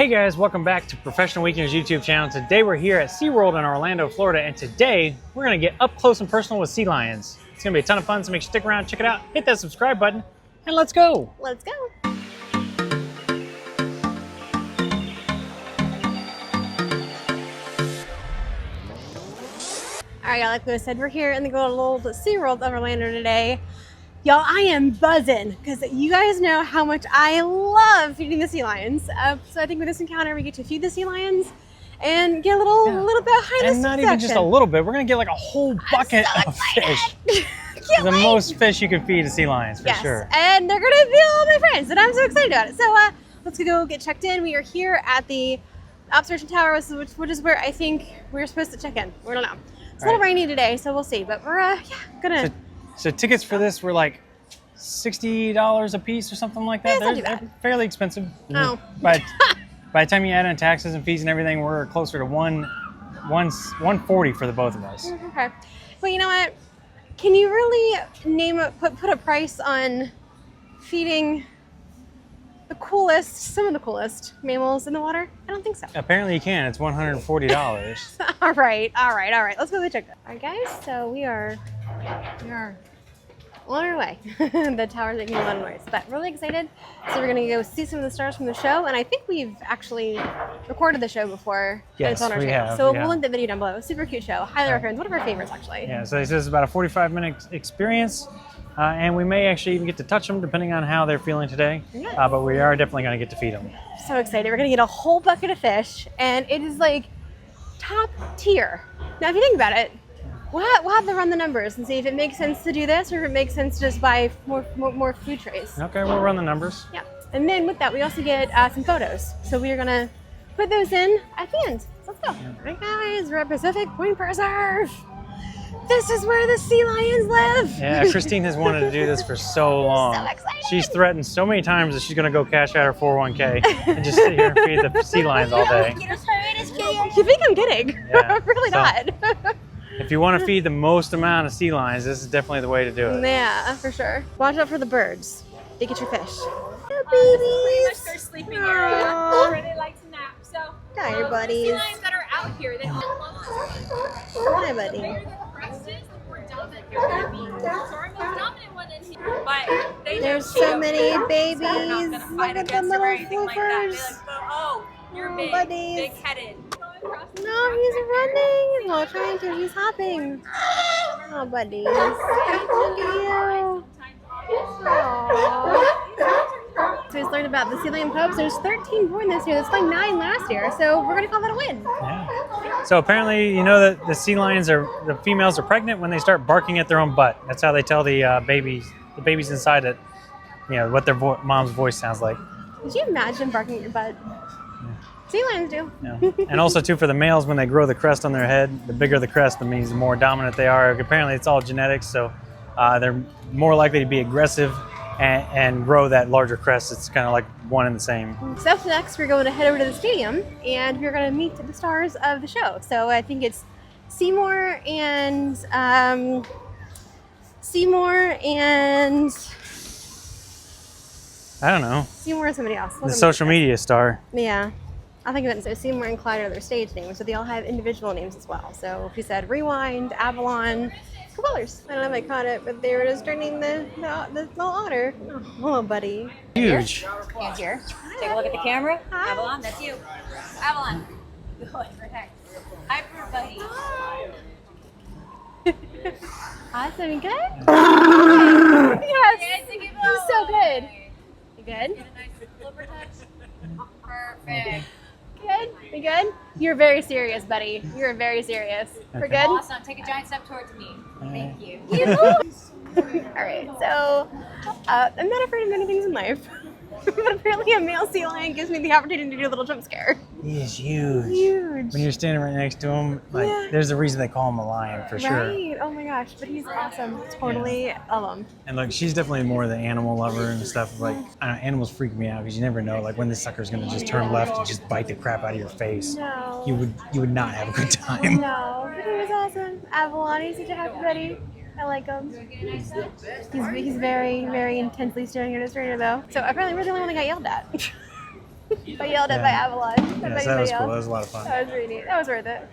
Hey guys, welcome back to Professional Weekenders YouTube channel. Today we're here at SeaWorld in Orlando, Florida, and today we're gonna get up close and personal with sea lions. It's gonna be a ton of fun, so make sure you stick around, check it out, hit that subscribe button, and let's go. Let's go. All right, y'all, like I said, we're here in the good old SeaWorld of Orlando today. Y'all, I am buzzing because you guys know how much I love feeding the sea lions. So I think with this encounter, we get to feed the sea lions and get a little bit behind the scenes. And not even just a little bit, we're gonna get like a whole bucket of fish. The most fish you can feed to sea lions, for sure. And they're gonna be all my friends, and I'm so excited about it. So let's go get checked in. We are here at the observation tower, which is where I think we're supposed to check in. We don't know. It's a little rainy today, so we'll see. But we're gonna. So tickets for this were like $60 a piece or something like that. They're fairly expensive. Oh. By the time you add in taxes and fees and everything, we're closer to $140 for the both of us. Okay. Well, you know what? Can you really put a price on feeding some of the coolest mammals in the water? I don't think so. Apparently you can. It's $140. All right. Let's go check that. All right, guys. So we are on our way. The tower's making a lot of noise, but really excited. So we're gonna go see some of the stars from the show, and I think we've actually recorded the show before. Yes, it's on our we channel. have. So we'll link the video down below. Super cute show. Highly recommend. One of our favorites, actually. Yeah. So this is about a 45-minute experience, and we may actually even get to touch them depending on how they're feeling today. Yes. But we are definitely gonna get to feed them. So excited. We're gonna get a whole bucket of fish, and it is like top tier. Now, if you think about it, we'll have to run the numbers and see if it makes sense to do this or if it makes sense to just buy more food trays. Okay, we'll run the numbers. Yeah, and then with that, we also get some photos. So we are gonna put those in at the end. So let's go. All right, guys, we're at Pacific Point Preserve. This is where the sea lions live. Yeah, Christine has wanted to do this for so long. So excited. She's threatened so many times that she's going to go cash out her 401k and just sit here and feed the sea lions all day. You think I'm kidding? Yeah. Really not. If you want to feed the most amount of sea lions, this is definitely the way to do it. Yeah, for sure. Watch out for the birds. They get your fish. Pretty much their sleeping area. Where they like to nap. So Hi, buddies. the sea lions that are out here, they all love us. Hi, buddy. The bigger the crest is, the more dominant they're going to be. So our most dominant one is here. But There's so many babies. They're not going to Look fight at the against them or little anything like that. They're flippers. like, oh, you're big, buddies. big-headed. No, he's running. Well, trying to. He's hopping. Oh, buddies. Look at you. Aww. So we just learned about the sea lion pups. There's 13 born this year. That's like 9 last year. So we're going to call that a win. Yeah. So apparently, you know that the sea lions the females are pregnant when they start barking at their own butt. That's how they tell the babies inside it, what their mom's voice sounds like. Could you imagine barking at your butt? Sea lions do. Yeah. And also too for the males, when they grow the crest on their head, the bigger the crest, that means the more dominant they are. Apparently it's all genetics, so they're more likely to be aggressive and grow that larger crest. It's kind of like one and the same. So up next, we're going to head over to the stadium, and we're going to meet the stars of the show. So I think it's Seymour and I don't know. Seymour and somebody else. The social media star. Yeah. I think that so Seymour and Clyde are their stage names, so they all have individual names as well. So if you said Rewind, Avalon, Colors. I don't know if I caught it, but they were just turning the little otter. Oh, buddy. Huge. Hands here. Take a look at the camera. Hi. Avalon, that's you. Avalon. Good for heck. Hyper buddy. Awesome. Good? Yes. You're so good. You good? Get a nice flipper touch. Perfect. Good? You good? You're very serious, buddy. You're very serious. We're good? Awesome. Take a giant step towards me. Thank you. All right, so I'm not afraid of many things in life, but apparently a male sea lion gives me the opportunity to do a little jump scare. He is huge. Huge. When you're standing right next to him, there's a reason they call him a lion for sure. Right. Oh my gosh, but he's awesome. Totally love him. And look, she's definitely more the animal lover and stuff. Like, I don't know, animals freak me out because you never know, like when this sucker's gonna just turn left and just bite the crap out of your face. No. You would not have a good time. No, but he was awesome. Avalon, he's such a happy buddy. I like him. He's very, very intensely staring at his trainer though. So apparently we're the only one that got yelled at. I yelled at by Avalon. Yeah, so that was cool. That was a lot of fun. That was really neat. That was worth it.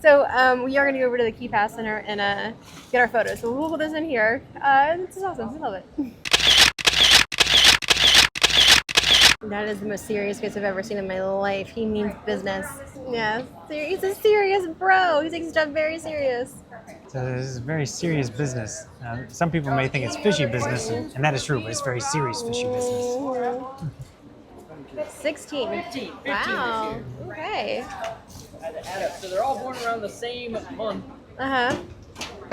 So we are going to go over to the Key Pass Center and get our photos. So we'll put this in here. This is awesome. We love it. That is the most serious face I've ever seen in my life. He means business. Yeah, he's a serious bro. He takes his job very serious. So this is very serious business. Some people may think it's fishy business, and that is true, but it's very serious fishy business. 16. 15 Wow. Okay. So they're all born around the same month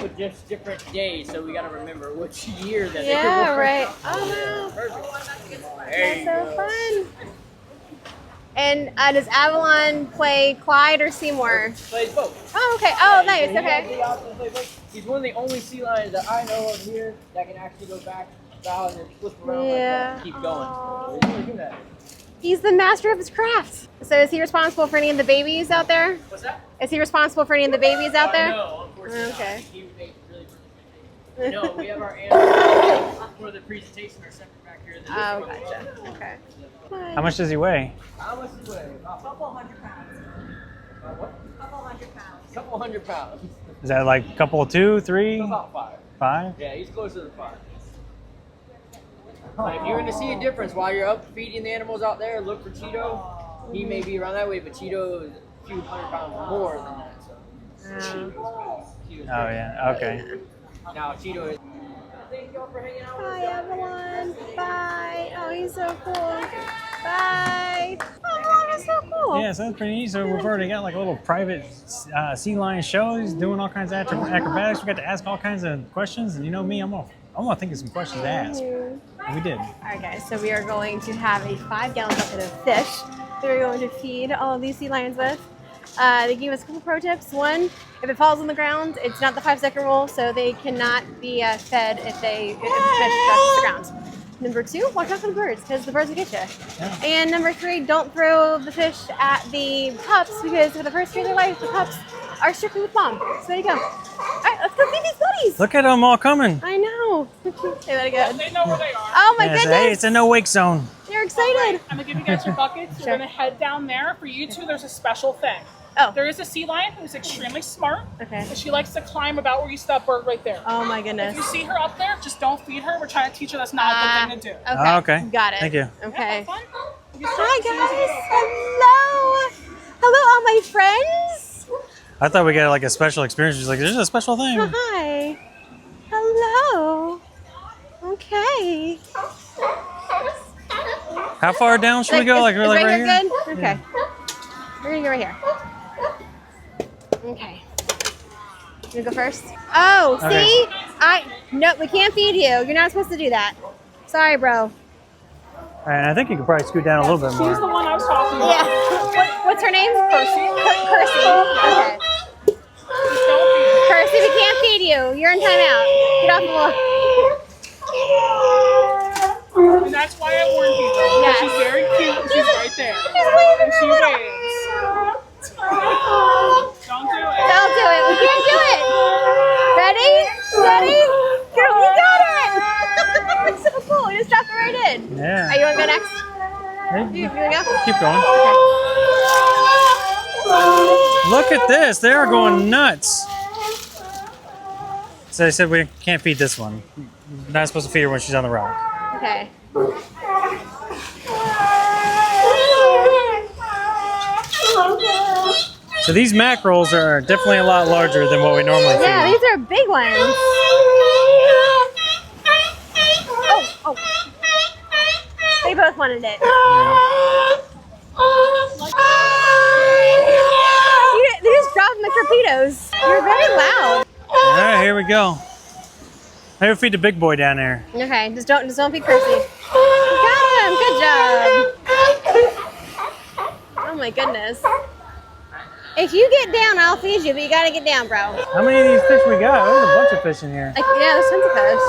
with just different days. So we got to remember which year that Yeah, they were. right. Oh, wow. Perfect. That's so fun. And does Avalon play Clyde or Seymour? Plays both. Oh, okay. Oh, nice. He has Okay. the option to play both. He's one of the only sea lions that I know of here that can actually go back, bow, and then flip around like that and keep going. Aw. He's really good at it. He's the master of his craft. So is he responsible for any of the babiys out there? What's that? Is he responsible for any of the babies out there? No, unfortunately Okay. not. He made really perfect. No, we have our animals for the presentation are separate back here. Oh, gotcha. Okay. How much does he weigh? How much does he weigh? About Couple hundred pounds. what? Couple hundred pounds. Couple hundred pounds. Is that like a couple of 2, 3, About 5. 5? Yeah, he's closer to 5. But if you're going to see a difference while you're up feeding the animals out there, look for Cheeto. He may be around that way, but Cheeto is a few hundred pounds more than that. So. Oh yeah. Okay. Now Cheeto is. Thank y'all for hanging out with us. Bye, Avalon. Bye. Oh, he's so cool. Bye. Avalon is so cool. Yeah, so that's pretty neat. So we've already got like a little private sea lion show. He's doing all kinds of acrobatics. We got to ask all kinds of questions, and you know me, I'm gonna think of some questions to ask. And we did. All right, guys. So we are going to have a 5-gallon bucket of fish that we're going to feed all of these sea lions with. They gave us a couple pro tips. One, if it falls on the ground, it's not the 5-second rule, so they cannot be fed if the fish touches the ground. Number 2, watch out for the birds, because the birds will get you. Yeah. And number 3, don't throw the fish at the pups, because for the first year of their life, the pups are strictly with mom. So there you go. All right, let's go feed these buddies. Look at them all coming. I know. Say that again. They know where they are. Oh my Yeah, goodness. hey, it's a no wake zone. They're excited. I'm gonna give you guys your buckets. Sure. You're gonna head down there. For you two, there's a special thing. Oh. There is a sea lion who's extremely smart. Okay. And she likes to climb about where you see that bird right there. Oh my If goodness. you see her up there, just don't feed her. We're trying to teach her that's not a good thing to do. Okay. Okay. Got it. Thank you. Okay. Have fun. Hi guys. Hello. Hello, all my friends. I thought we got like a special experience. She's like, there's a special thing. Hi. Hello. Okay. How far down should we go? Like is really right here here? good? Okay. We're gonna go right here. Okay. You go first? Oh, Okay. see? No, we can't feed you. You're not supposed to do that. Sorry, bro. All right, and I think you could probably scoot down a little bit She's the more. one I was talking about. Yeah. What's her name? Percy. Percy. Okay. Just don't feed her. Percy, we can't feed you. You're in timeout. Get off the wall. And that's why I warned people. Because Yes. she's very cute and she's right there. waving And she her little- waves. Don't do it. Don't do it. We can't do it. Ready? Ready? Girl, we got it. It's so cool. We just dropped it right in. Yeah. Are you want to go next? Hey, You want to go? keep going. Look at this. They are going nuts. So they said we can't feed this one. We're not supposed to feed her when she's on the rock. Okay. So these mackerels are definitely a lot larger than what we normally feed. Yeah, these are big ones. Oh. They both wanted it. You just dropping the torpedoes. You're very loud. All right, here we go. Maybe feed the big boy down there. Okay, just don't feed Percy. You got him. Good job. Oh my goodness. If you get down, I'll feed you, but you gotta get down, bro. How many of these fish we got? There's a bunch of fish in here. Yeah, there's tons of fish.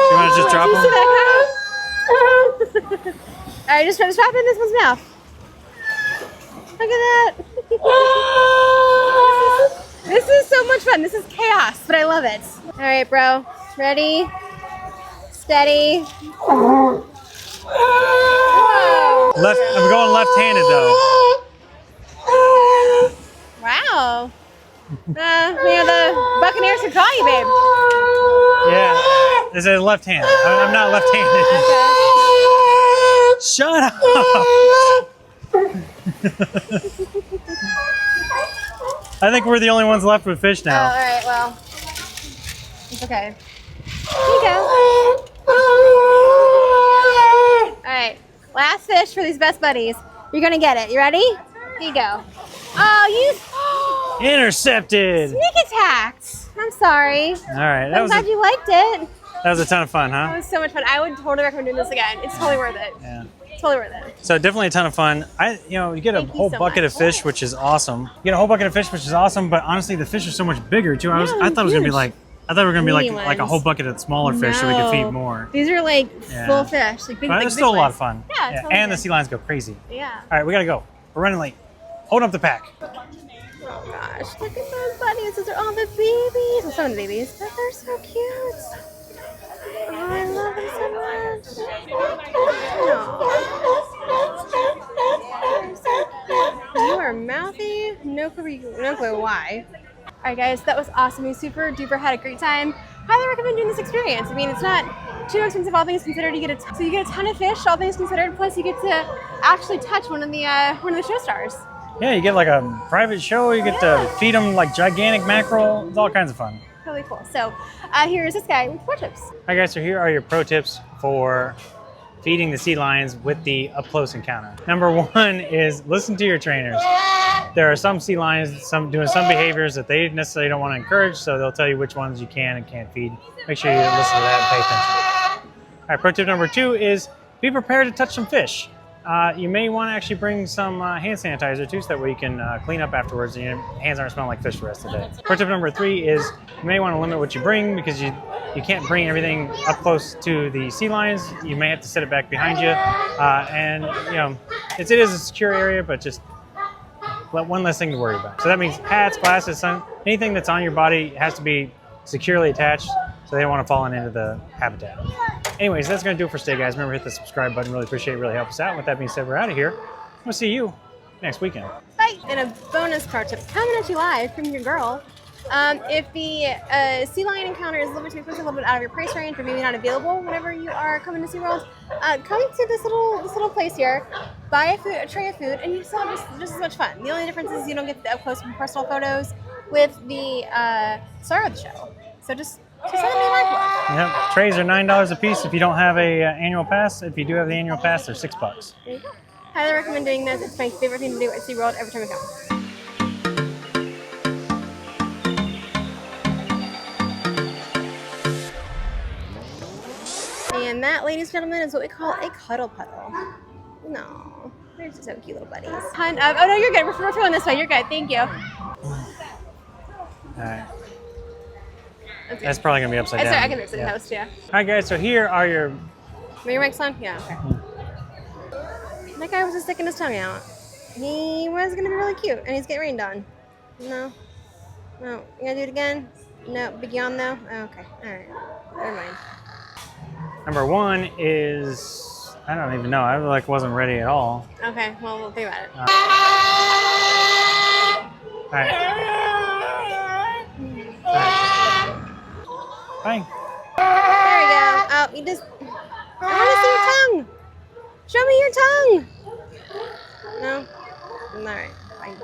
You want to just drop Did you see them? that, Kyle? All right, just drop it in this one's mouth. Look at that. This is so much fun. This is chaos, but I love it. All right, bro. Ready? Steady. I'm going left-handed though. Wow. The Buccaneers could call you, babe. Yeah, this is left hand. I'm not left-handed. Shut up. I think we're the only ones left with fish Oh, now. all right. Well, it's okay. Here you go. All right. Last fish for these best buddies. You're gonna get it. You ready? Here you go. Oh, you Intercepted. sneak attacked. I'm sorry. All right, I'm glad you liked it. that was a ton of fun, That huh? was so much fun. I would totally recommend doing this again. It's totally worth it. Yeah. Totally worth it. So definitely a ton of fun. You get a Thank you whole so bucket much. of fish, which is awesome. You get a whole bucket of fish, which is awesome. But honestly, the fish are so much bigger too. I thought it was gonna be huge. like Mini like a ones. whole bucket of smaller fish so we could feed No. more. These are like Yeah. full fish. Like big, But like it's big still a lot ones. of fun. Yeah, totally And the good. sea lions go crazy. Yeah. All right, we gotta go. We're running late. Hold up the pack. Oh gosh, look at those bunnies. Those are all the babies. Well, some of the babies, but they're so cute. Oh, I love them so much. You are mouthy. No clue why. All right, guys, that was awesome. We super duper had a great time. Highly recommend doing this experience. I mean, it's not too expensive, all things considered. You get so you get a ton of fish, all things considered. Plus, you get to actually touch one of the show stars. Yeah, you get like a private show. You get to feed them like gigantic mackerel. It's all kinds of fun. Really cool. So here's this guy with 4 tips. All right, guys, so here are your pro tips for feeding the sea lions with the up-close encounter. Number 1 is listen to your trainers. There are some sea lions doing some behaviors that they necessarily don't want to encourage, so they'll tell you which ones you can and can't feed. Make sure you listen to that and pay attention. All right, pro tip number 2 is be prepared to touch some fish. You may want to actually bring some hand sanitizer too, so that way you can clean up afterwards and your hands aren't smelling like fish the rest of the day. Pro tip number 3 is you may want to limit what you bring because you can't bring everything up close to the sea lions. You may have to set it back behind you, and it is a secure area, but just one less thing to worry about. So that means hats, glasses, anything that's on your body has to be securely attached, so they don't want to fall into the habitat. Anyways, that's going to do it for today, guys. Remember, hit the subscribe button. Really appreciate it. Really help us out. With that being said, we're out of here. We'll see you next weekend. Bye. And a bonus pro tip coming at you live from your girl. If the sea lion encounter is a little bit too expensive, a little bit out of your price range, or maybe not available whenever you are coming to SeaWorld, come to this little place here, buy a tray of food, and you still have just as much fun. The only difference is you don't get the up close and personal photos with the star of the show. So just something to be mindful of. Yep. Trays are $9 a piece if you don't have a annual pass. If you do have the annual pass, they're $6. There you go. Highly recommend doing this. It's my favorite thing to do at SeaWorld every time I come. And that, ladies and gentlemen, is what we call a cuddle puddle. No, they're just so cute little buddies. Oh no, you're good. We're feeling this way. You're good. Thank you. All right. That's probably going to be upside down. Sorry, I can fix it in Yeah. post, yeah. All right, guys, so here are your... Are your mic's on? Yeah, okay. That guy was just sticking his tongue out. He was going to be really cute, and he's getting rained on. No. You gonna do it again? No. Big yawn, though? Oh, okay. All right. Never mind. Number 1 is... I don't even know. I wasn't ready at all. Okay, well, we'll think about it. All right. Bye. There we go. Oh, you just... I want to see your tongue. Show me your tongue. No? All right. Fine.